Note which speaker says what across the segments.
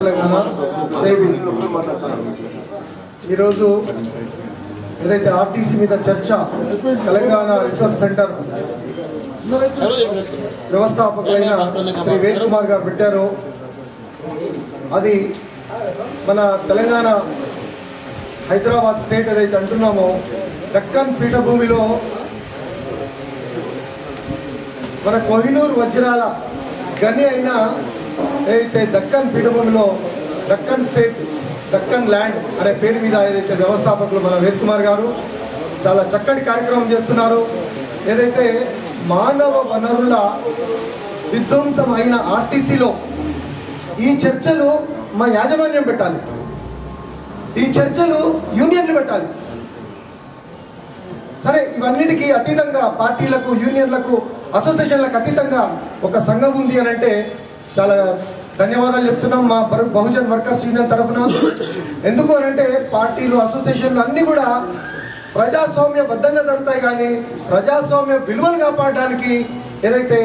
Speaker 1: తెలంగాణ ఈరోజు ఏదైతే ఆర్టీసీ మీద చర్చ తెలంగాణ రీసెర్చ్ సెంటర్ వ్యవస్థాపకులైన శ్రీ వేద్ కుమార్ గారు పెట్టారో అది మన తెలంగాణ హైదరాబాద్ స్టేట్ ఏదైతే అంటున్నామో దక్కన్ పీఠభూమిలో మన కోహినూర్ వజ్రాల గని అయిన ఏదైతే దక్కన్ పీఠభూమిలో దక్కన్ స్టేట్ దక్కన్ ల్యాండ్ అనే పేరు మీద ఏదైతే వ్యవస్థాపకులు మన వేద్ కుమార్ గారు చాలా చక్కటి కార్యక్రమం చేస్తున్నారు. ఏదైతే మానవ వనరుల విధ్వంసం అయిన ఆర్టీసీలో ఈ చర్చలు మా యాజమాన్యం పెట్టాలి, ఈ చర్చలు యూనియన్లు పెట్టాలి. సరే, ఇవన్నిటికీ అతీతంగా పార్టీలకు, యూనియన్లకు, అసోసియేషన్లకు అతీతంగా ఒక సంఘం ఉంది అని అంటే చాలా ధన్యవాదాలు చెప్తున్నాం మా బహుజన్ వర్కర్స్ యూనియన్ తరఫున. ఎందుకు అని అంటే పార్టీలు, అసోసియేషన్లు అన్నీ కూడా ప్రజాస్వామ్యబద్ధంగా జరుగుతాయి, కానీ ప్రజాస్వామ్య విలువలు కాపాడడానికి ఏదైతే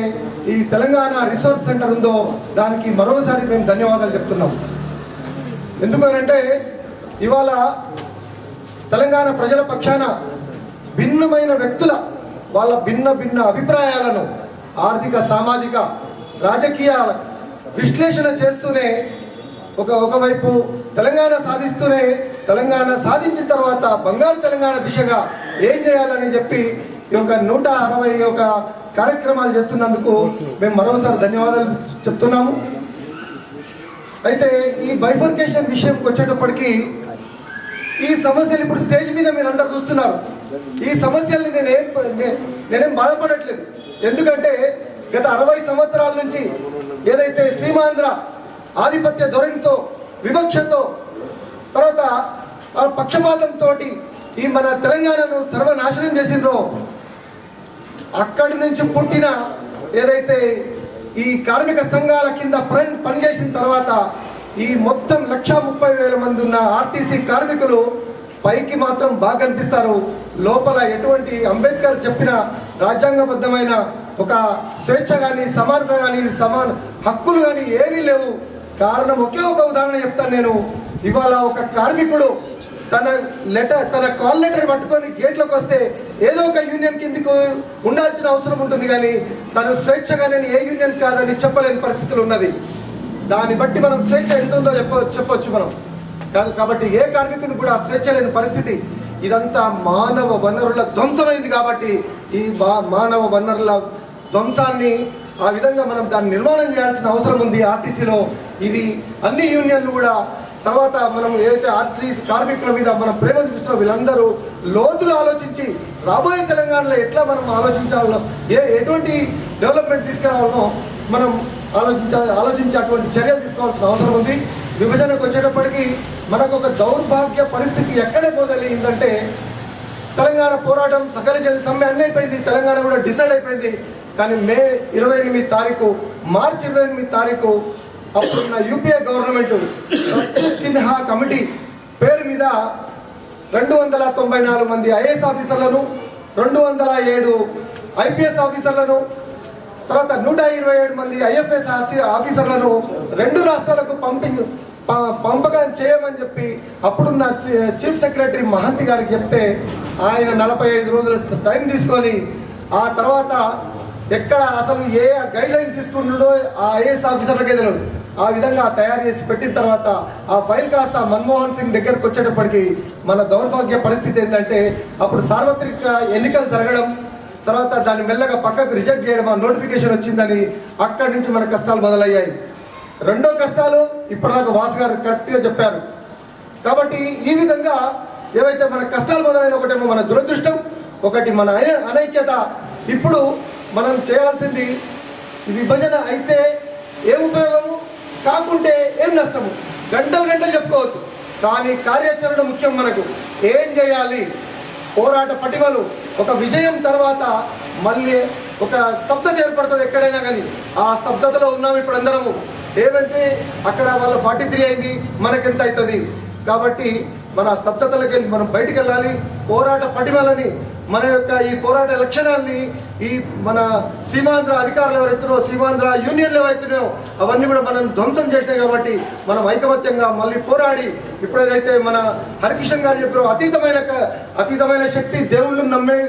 Speaker 1: ఈ తెలంగాణ రిసోర్స్ సెంటర్ ఉందో దానికి మరోసారి మేము ధన్యవాదాలు చెప్తున్నాం. ఎందుకనంటే ఇవాళ తెలంగాణ ప్రజల పక్షాన భిన్నమైన వ్యక్తుల వాళ్ళ భిన్న అభిప్రాయాలను ఆర్థిక, సామాజిక, రాజకీయ విశ్లేషణ చేస్తూనే ఒకవైపు తెలంగాణ సాధిస్తూనే తెలంగాణ సాధించిన తర్వాత బంగారు తెలంగాణ దిశగా ఏం చేయాలని చెప్పి ఈ యొక్క 161 కార్యక్రమాలు చేస్తున్నందుకు మేము మరోసారి ధన్యవాదాలు చెప్తున్నాము. అయితే ఈ బైఫర్కేషన్ విషయంకి వచ్చేటప్పటికి ఈ సమస్యలు ఇప్పుడు స్టేజ్ మీద మీరు అందరు చూస్తున్నారు. ఈ సమస్యల్ని నేనేం బాధపడట్లేదు. ఎందుకంటే గత 60 సంవత్సరాల నుంచి ఏదైతే సీమాంధ్ర ఆధిపత్య ధోరణితో, వివక్షతో, తర్వాత పక్షపాతంతో ఈ మన తెలంగాణను సర్వనాశనం చేసిండ్రో అక్కడి నుంచి పుట్టిన ఏదైతే ఈ కార్మిక సంఘాల కింద పనిచేసిన తర్వాత ఈ మొత్తం 130,000 మంది ఉన్న ఆర్టీసీ కార్మికులు పైకి మాత్రం బాగా కనిపిస్తారు, లోపల ఎటువంటి అంబేద్కర్ చెప్పిన రాజ్యాంగబద్ధమైన ఒక స్వేచ్ఛ కానీ, సమానత కానీ, సమాన హక్కులు కానీ ఏమీ లేవు. కారణం ఒకే ఒక ఉదాహరణ చెప్తాను నేను. ఇవాళ ఒక కార్మికుడు తన కాల్ లెటర్ పట్టుకొని గేట్లోకి వస్తే ఏదో ఒక యూనియన్ కిందకు ఉండాల్సిన అవసరం ఉంటుంది, కానీ తను స్వేచ్ఛగా నేను ఏ యూనియన్ కాదని చెప్పలేని పరిస్థితులు ఉన్నది. దాన్ని బట్టి మనం స్వేచ్ఛ ఎంత ఉందో చెప్పొచ్చు మనం. కాబట్టి ఏ కార్మికుని కూడా స్వేచ్ఛ లేని పరిస్థితి. ఇదంతా మానవ వనరుల ధ్వంసమైంది. కాబట్టి ఈ మానవ వనరుల ధ్వంసాన్ని ఆ విధంగా మనం దాన్ని నిర్మాణం చేయాల్సిన అవసరం ఉంది ఆర్టీసీలో. ఇది అన్ని యూనియన్లు కూడా తర్వాత మనం ఏదైతే ఆర్టీసీ కార్మికుల మీద మనం ప్రేమ చూపిస్తున్నాం వీళ్ళందరూ లోతుగా ఆలోచించి రాబోయే తెలంగాణలో ఎట్లా మనం ఆలోచించాలో, ఎటువంటి డెవలప్మెంట్ తీసుకురావాలో మనం ఆలోచించి అటువంటి చర్యలు తీసుకోవాల్సిన అవసరం ఉంది. విభజనకు వచ్చేటప్పటికి మనకు ఒక దౌర్భాగ్య పరిస్థితి ఎక్కడే మొదలైందంటే తెలంగాణ పోరాటం, సకల జన సమ్మె అన్నీ అయిపోయింది, తెలంగాణ కూడా డిసైడ్ అయిపోయింది. కానీ మే 28 తారీఖు, మార్చి 28 తారీఖు అప్పుడున్న యూపీఏ గవర్నమెంట్ సిన్హా కమిటీ పేరు మీద 294 మంది ఐఏఎస్ ఆఫీసర్లను, 207 ఐపీఎస్ ఆఫీసర్లను, తర్వాత 127 మంది ఐఎఫ్ఎస్ ఆఫీసర్లను 2 రాష్ట్రాలకు పంపకం చేయమని చెప్పి అప్పుడున్న చీఫ్ సెక్రటరీ మహంతి గారికి చెప్తే ఆయన 45 రోజులు టైం తీసుకొని ఆ తర్వాత ఎక్కడ అసలు ఏ గైడ్ లైన్ తీసుకుంటున్నాడో ఆ ఐఏఎస్ ఆఫీసర్లకే తెలియదు. ఆ విధంగా తయారు చేసి పెట్టిన తర్వాత ఆ ఫైల్ కాస్త మన్మోహన్ సింగ్ దగ్గరకు వచ్చేటప్పటికి మన దౌర్భాగ్య పరిస్థితి ఏంటంటే అప్పుడు సార్వత్రిక ఎన్నికలు జరగడం, తర్వాత దాన్ని మెల్లగా పక్కకు రిజెక్ట్ చేయడం, ఆ నోటిఫికేషన్ వచ్చిందని అక్కడి నుంచి మన కష్టాలు మొదలయ్యాయి. రెండో కష్టాలు ఇప్పటిదాకా వాసు గారు కరెక్ట్గా చెప్పారు. కాబట్టి ఈ విధంగా ఏవైతే మన కష్టాలు మొదలైన, ఒకటేమో మన దురదృష్టం, ఒకటి మన అనైక్యత. ఇప్పుడు మనం చేయాల్సింది విభజన అయితే ఏం ఉపయోగము, కాకుంటే ఏం నష్టము, గంటలు చెప్పుకోవచ్చు, కానీ కార్యాచరణ ముఖ్యం. మనకు ఏం చేయాలి, పోరాట పటిమలు, ఒక విజయం తర్వాత మళ్ళీ ఒక స్తబ్దత ఏర్పడుతుంది ఎక్కడైనా, కానీ ఆ స్తబ్దతలో ఉన్నాము ఇప్పుడు అందరము. ఏమంటే అక్కడ వాళ్ళ 43 అయింది, మనకెంత అవుతుంది. కాబట్టి మన స్తబ్దతలకు వెళ్ళి మనం బయటికి వెళ్ళాలి. పోరాట పటిమలని, మన యొక్క ఈ పోరాట లక్షణాన్ని ఈ మన సీమాంధ్ర అధికారులు ఎవరైతున్నారో, సీమాంధ్ర యూనియన్లు ఏవైతున్నాయో అవన్నీ కూడా మనం ధ్వంసం చేసినాయి. కాబట్టి మనం ఐకమత్యంగా మళ్ళీ పోరాడి ఇప్పుడేదైతే మన హరికిషన్ గారు చెప్పారో అతీతమైన శక్తి, దేవుళ్ళని నమ్మే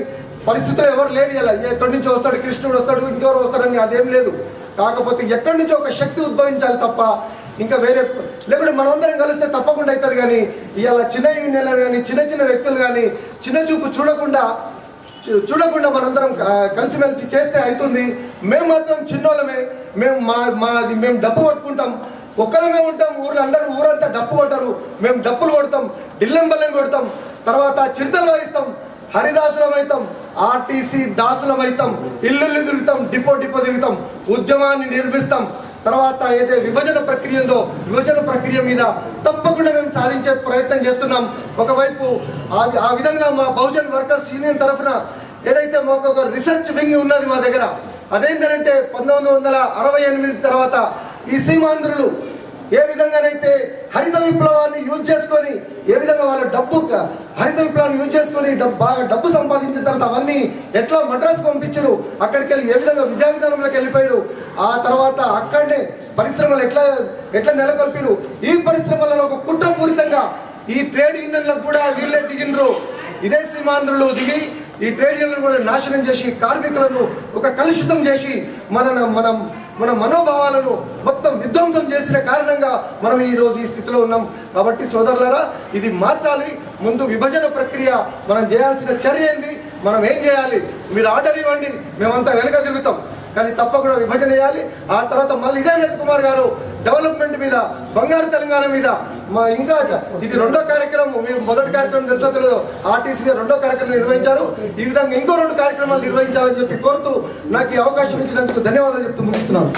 Speaker 1: పరిస్థితులు ఎవరు లేరు. ఇలా ఎక్కడి నుంచో వస్తాడు కృష్ణుడు వస్తాడు, ఇంకెవరు వస్తాడని అదేం లేదు. కాకపోతే ఎక్కడి నుంచో ఒక శక్తి ఉద్భవించాలి తప్ప ఇంకా వేరే లేకుంటే మనమందరం కలిస్తే తప్పకుండా అవుతుంది. కానీ ఇవాళ చిన్న యూనియన్లు కానీ చిన్న వ్యక్తులు కానీ చిన్న చూపు చూడకుండా మనందరం కలిసిమెలిసి చేస్తే అవుతుంది. మేము మాత్రం చిన్నోళ్ళమే, మేము డప్పు కొట్టుకుంటాం, ఒక్కలమే ఉంటాం. ఊరంతా డప్పు కొట్టరు, మేము డప్పులు కొడతాం, డిల్లెం బల్లెం కొడతాం, తర్వాత చిరుతలు వాయిస్తాం, హరిదాసులం అవుతాం, ఆర్టీసీ దాసులం అవుతాం, ఇల్లు తిరుగుతాం, డిపో తిరుగుతాం, ఉద్యమాన్ని నిర్మిస్తాం. తర్వాత ఏదైతే విభజన ప్రక్రియ ఉందో విభజన ప్రక్రియ మీద తప్పకుండా మేము సాధించే ప్రయత్నం చేస్తున్నాం. ఒకవైపు ఆ విధంగా మా బహుజన్ వర్కర్స్ యూనియన్ తరఫున ఏదైతే మాకు ఒక రీసెర్చ్ వింగ్ ఉన్నది మా దగ్గర, అదేంటంటే 1968 తర్వాత ఈ సీమాంధ్రులు ఏ విధంగానైతే హరిత విప్లవాన్ని యూజ్ చేసుకొని ఏ విధంగా వాళ్ళ హరిత విప్లవాన్ని యూజ్ చేసుకొని బాగా డబ్బు సంపాదించిన తర్వాత అవన్నీ ఎట్లా మద్రాసు పంపించారు, అక్కడికి వెళ్ళి ఏ విధంగా విద్యా విధానంలోకి వెళ్ళిపోయారు, ఆ తర్వాత అక్కడనే పరిశ్రమలు ఎట్లా నెలకొల్పారు. ఈ పరిశ్రమలలో ఒక కుట్రపూరితంగా ఈ ట్రేడ్ యూనియన్లకు కూడా వీళ్ళే దిగినరు. ఇదే సీమాంధ్రులు దిగి ఈ ట్రేడ్ యూనియన్ కూడా నాశనం చేసి కార్మికులను ఒక కలుషితం చేసి మన మనోభావాలను మొత్తం విధ్వంసం చేసిన కారణంగా మనం ఈరోజు ఈ స్థితిలో ఉన్నాం. కాబట్టి సోదరులారా, ఇది మార్చాలి. ముందు విభజన ప్రక్రియ మనం చేయాల్సిన చర్య ఏంటి, మనం ఏం చేయాలి, మీరు ఆర్డర్ ఇవ్వండి, మేమంతా వెనక తిరుగుతాం. కానీ తప్పకుండా విభజన చేయాలి. ఆ తర్వాత మళ్ళీ ఇదే అనిల్ కుమార్ గారు డెవలప్మెంట్ మీద, బంగారు తెలంగాణ మీద ఇంకా ఇది రెండో కార్యక్రమం. మీకు మొదటి కార్యక్రమం తెలుసో తెలియదు, ఆర్టీసీ మీద రెండో కార్యక్రమం నిర్వహించారు. ఈ విధంగా ఇంకో 2 కార్యక్రమాలు నిర్వహించాలని చెప్పి కోరుతూ నాకు ఈ అవకాశం ఇచ్చినందుకు ధన్యవాదాలు చెప్తూ ముగిస్తున్నాను.